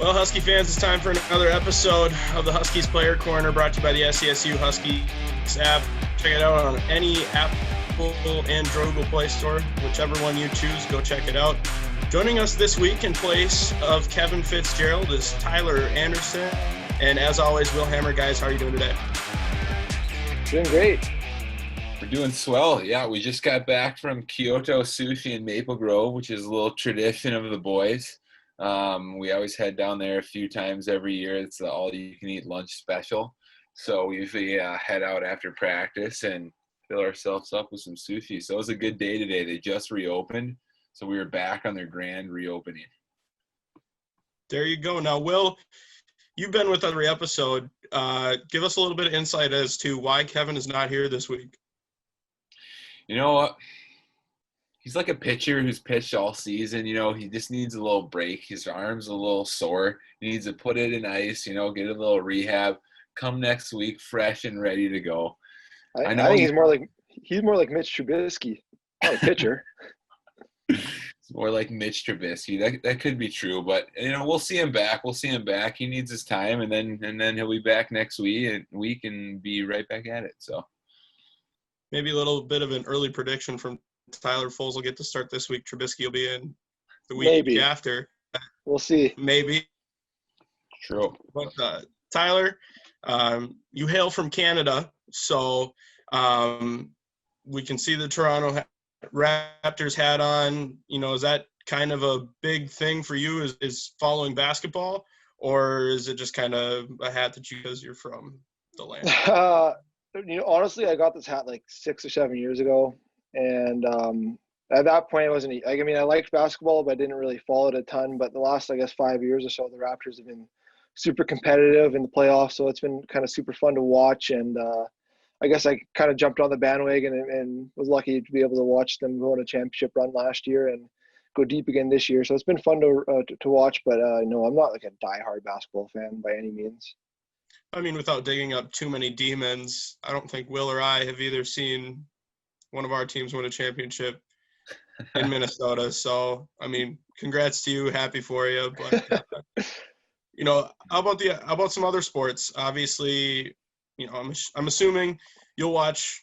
Well, Husky fans, it's time for another episode of the Huskies Player Corner, brought to you by the SCSU Huskies app. Check it out on any Apple, Android, Google Play Store. Whichever one you choose, go check it out. Joining us this week in place of Kevin Fitzgerald is Tyler Anderson. And as always, Will Hammer. Guys, how are you doing today? Doing great. We're doing swell. Yeah, we just got back from Kyoto Sushi in Maple Grove, which is a little tradition of the boys. We always head down there a few times every year. It's the all-you-can-eat lunch special. So we usually head out after practice and fill ourselves up with some sushi. So it was a good day today. They just reopened, so we were back on their grand reopening. There you go. Now, Will, you've been with every episode. Give us a little bit of insight as to why Kevin is not here this week. You know what? He's like a pitcher who's pitched all season. You know, he just needs a little break. His arm's a little sore. He needs to put it in ice, get a little rehab, come next week fresh and ready to go. I think he's more like Mitch Trubisky, not a pitcher. It's more like Mitch Trubisky. That could be true, but we'll see him back. He needs his time, and then he'll be back next week and be right back at it. So maybe a little bit of an early prediction from Tyler. Foles will get to start this week. Trubisky will be in the week after. We'll see. Maybe. True. But Tyler, you hail from Canada, so we can see the Toronto Raptors hat on. Is that kind of a big thing for you? Is following basketball, or is it just kind of a hat that because you're from the land? Honestly, I got this hat like 6 or 7 years ago. And at that point, I liked basketball, but I didn't really follow it a ton. But the last, 5 years or so, the Raptors have been super competitive in the playoffs. So it's been kind of super fun to watch. And I guess I kind of jumped on the bandwagon and was lucky to be able to watch them go on a championship run last year and go deep again this year. So it's been fun to watch. But no, I'm not like a diehard basketball fan by any means. I mean, without digging up too many demons, I don't think Will or I have either seen one of our teams win a championship in Minnesota. So, I mean, congrats to you. Happy for you. But, how about some other sports? Obviously, I'm assuming you'll watch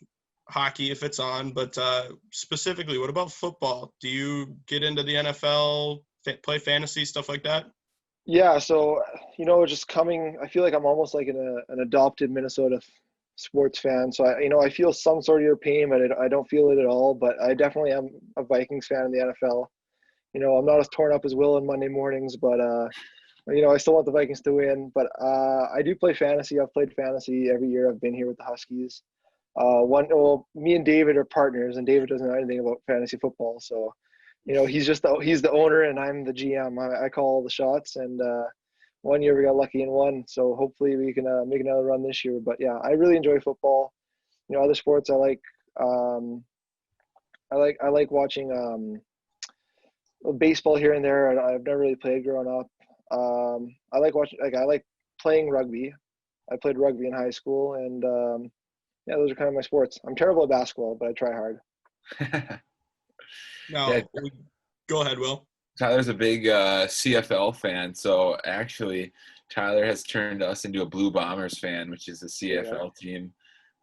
hockey if it's on, but specifically, what about football? Do you get into the NFL, play fantasy, stuff like that? Yeah. So, I feel like I'm almost like an adopted Minnesota sports fan. So I feel some sort of your pain, but I don't feel it at all. But I definitely am a Vikings fan in the NFL. I'm not as torn up as Will on Monday mornings, but I still want the Vikings to win. But I do play fantasy. I've played fantasy every year I've been here with the Huskies. Me and David are partners, and David doesn't know anything about fantasy football. So, he's the owner, and I'm the GM. I call all the shots, and 1 year we got lucky and won, so hopefully we can make another run this year. But yeah, I really enjoy football. Other sports I like. I like watching baseball here and there. I've never really played growing up. I like playing rugby. I played rugby in high school, and those are kind of my sports. I'm terrible at basketball, but I try hard. Go ahead, Will. Tyler's a big CFL fan, so actually Tyler has turned us into a Blue Bombers fan, which is a CFL team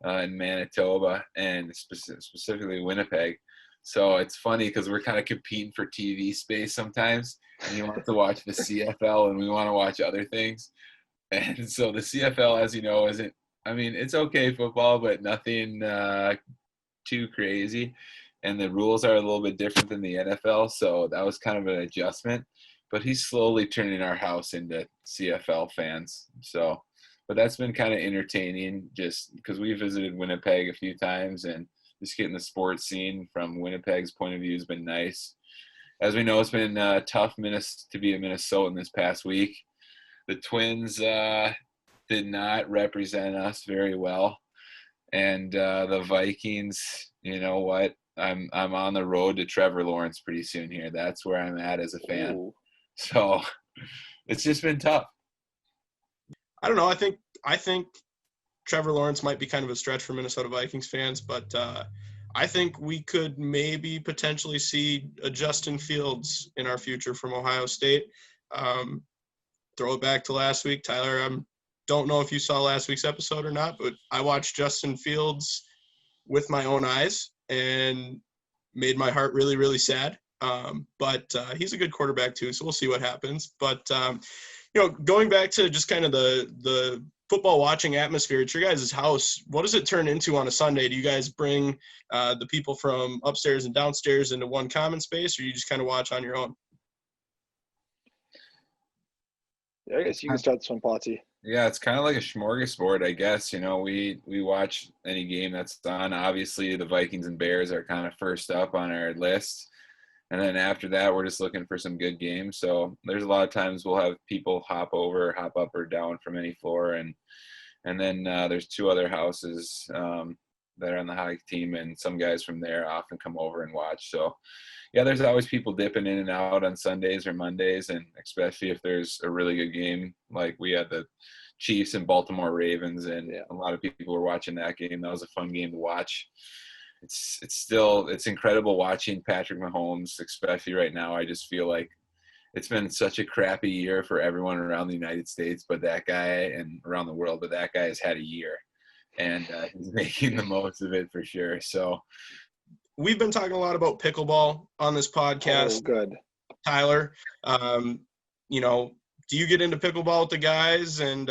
in Manitoba and specifically Winnipeg. So it's funny because we're kind of competing for TV space sometimes, and he wants to watch the CFL and we want to watch other things. And so the CFL, as you know, it's okay football, but nothing too crazy. And the rules are a little bit different than the NFL, so that was kind of an adjustment. But he's slowly turning our house into CFL fans. So, but that's been kind of entertaining just because we visited Winnipeg a few times, and just getting the sports scene from Winnipeg's point of view has been nice. As we know, it's been tough to be a Minnesotan this past week. The Twins did not represent us very well. And the Vikings, you know what? I'm on the road to Trevor Lawrence pretty soon here. That's where I'm at as a fan. Ooh. So it's just been tough. I don't know. I think Trevor Lawrence might be kind of a stretch for Minnesota Vikings fans, but I think we could maybe potentially see a Justin Fields in our future from Ohio State. throw it back to last week. Tyler, I don't know if you saw last week's episode or not, but I watched Justin Fields with my own eyes and made my heart really, really sad. But he's a good quarterback too, so we'll see what happens. But going back to just kind of the football watching atmosphere at your guys' house, what does it turn into on a Sunday? Do you guys bring the people from upstairs and downstairs into one common space, or you just kind of watch on your own? Yeah, I guess you can start this one, Potsy. Yeah, it's kind of like a smorgasbord, I guess. We watch any game that's on. Obviously, the Vikings and Bears are kind of first up on our list. And then after that, we're just looking for some good games. So there's a lot of times we'll have people hop up or down from any floor. And then there's 2 other houses that are on the hockey team, and some guys from there often come over and watch. So, yeah, there's always people dipping in and out on Sundays or Mondays, and especially if there's a really good game. Like we had the Chiefs and Baltimore Ravens, and a lot of people were watching that game. That was a fun game to watch. It's incredible watching Patrick Mahomes, especially right now. I just feel like it's been such a crappy year for everyone around the United States, but that guy, and around the world, but that guy has had a year, and he's making the most of it for sure. So we've been talking a lot about pickleball on this podcast. Oh, good. Tyler, do you get into pickleball with the guys, and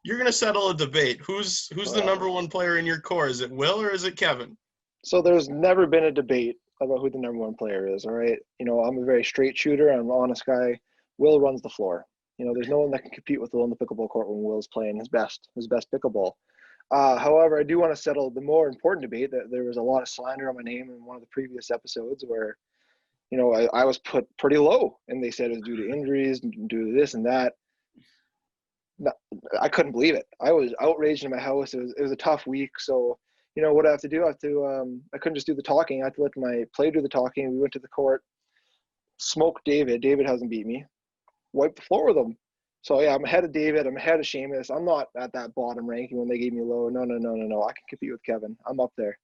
you're going to settle a debate. Who's the number one player in your core? Is it Will or is it Kevin? So there's never been a debate about who the number one player is, all right? I'm a very straight shooter. I'm an honest guy. Will runs the floor. There's no one that can compete with Will in the pickleball court when Will's playing his best pickleball. However, I do want to settle the more important debate that there was a lot of slander on my name in one of the previous episodes where, I was put pretty low, and they said it was due to injuries, due to this and that. No, I couldn't believe it. I was outraged in my house. It was a tough week. So, what I have to do, I couldn't just do the talking. I had to let my play do the talking. We went to the court, smoked David. David hasn't beat me. Wiped the floor with him. So, yeah, I'm ahead of David. I'm ahead of Seamus. I'm not at that bottom ranking when they gave me low. No. I can compete with Kevin. I'm up there.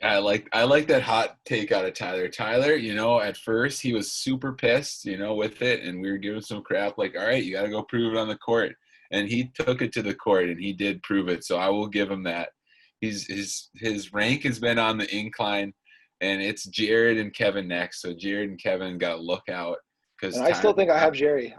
I like that hot take out of Tyler. Tyler, at first he was super pissed, with it, and we were giving some crap like, all right, you got to go prove it on the court. And he took it to the court, and he did prove it. So I will give him that. His rank has been on the incline, and it's Jared and Kevin next. So Jared and Kevin got to look out. And I still think I have Jerry.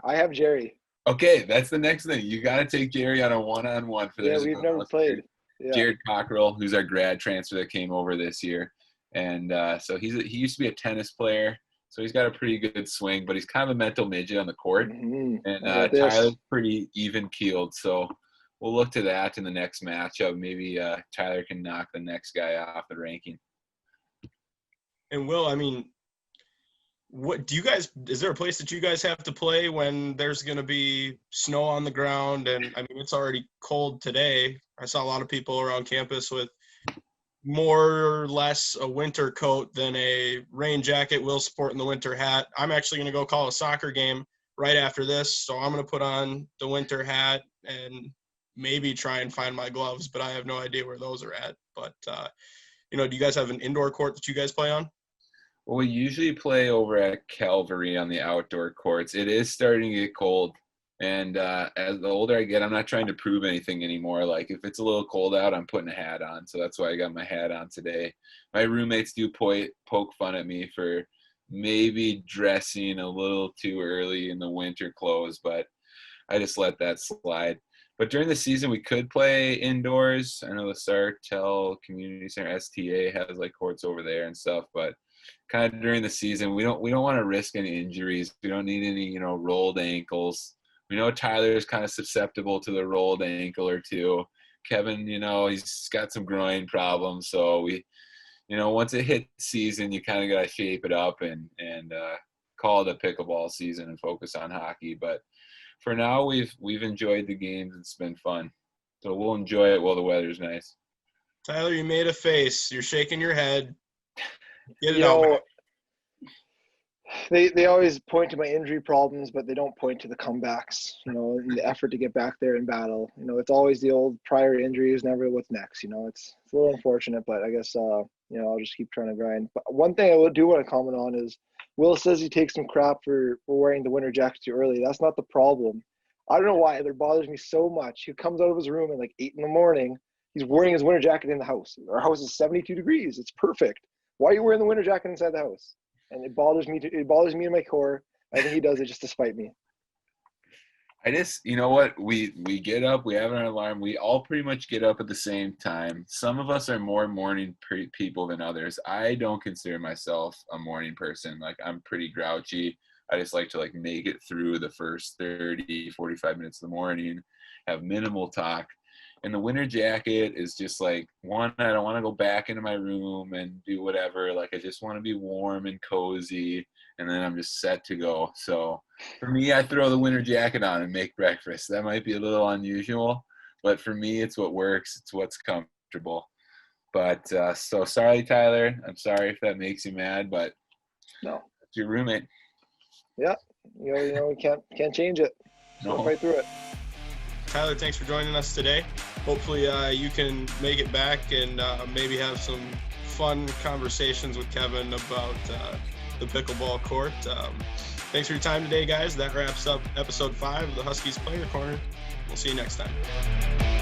Okay, that's the next thing. You got to take Jerry on a one-on-one for this. Yeah, we've never played. Yeah. Jared Cockrell, who's our grad transfer that came over this year. And so he used to be a tennis player, so he's got a pretty good swing, but he's kind of a mental midget on the court. Mm-hmm. And Tyler's pretty even-keeled, so we'll look to that in the next matchup. Maybe Tyler can knock the next guy off the ranking. And Will, what do you guys – is there a place that you guys have to play when there's going to be snow on the ground? And, it's already cold today. I saw a lot of people around campus with more or less a winter coat than a rain jacket. Will's sporting the winter hat. I'm actually going to go call a soccer game right after this, so I'm going to put on the winter hat and maybe try and find my gloves, but I have no idea where those are at. But, do you guys have an indoor court that you guys play on? Well, we usually play over at Calvary on the outdoor courts. It is starting to get cold, and as the older I get, I'm not trying to prove anything anymore. Like, if it's a little cold out, I'm putting a hat on, so that's why I got my hat on today. My roommates do poke fun at me for maybe dressing a little too early in the winter clothes, but I just let that slide. But during the season, we could play indoors. I know the Sartell Community Center, STA, has like courts over there and stuff, but kind of during the season, we don't want to risk any injuries. We don't need any, rolled ankles. We know Tyler is kind of susceptible to the rolled ankle or two. Kevin, he's got some groin problems. So we, once it hits season, you kind of got to shape it up and call it a pickleball season and focus on hockey. But for now, we've enjoyed the games. It's been fun. So we'll enjoy it while the weather's nice. Tyler, you made a face. You're shaking your head. Get it out. They always point to my injury problems, but they don't point to the comebacks, and the effort to get back there in battle. It's always the old prior injuries, never what's next. It's a little unfortunate, but I guess, I'll just keep trying to grind. But one thing I do want to comment on is Will says he takes some crap for wearing the winter jacket too early. That's not the problem. I don't know why it bothers me so much. He comes out of his room at like 8 a.m. He's wearing his winter jacket in the house. Our house is 72 degrees. It's perfect. Why are you wearing the winter jacket inside the house? And it bothers me. It bothers me in my core. I think he does it just to spite me. I just, you know what, we get up, we have an alarm, we all pretty much get up at the same time. Some of us are more morning people than others. I don't consider myself a morning person. Like, I'm pretty grouchy. I just like to like make it through the first 30, 45 minutes of the morning, have minimal talk. And the winter jacket is just like, one, I don't want to go back into my room and do whatever. Like, I just want to be warm and cozy, and then I'm just set to go. So for me, I throw the winter jacket on and make breakfast. That might be a little unusual, but for me, it's what works. It's what's comfortable. But so sorry, Tyler. I'm sorry if that makes you mad, but no, it's your roommate. Yeah, you know, we can't change it. So No. fight through it. Tyler, thanks for joining us today. Hopefully you can make it back and maybe have some fun conversations with Kevin about the pickleball court. Thanks for your time today, guys. That wraps up episode 5 of the Huskies Player Corner. We'll see you next time.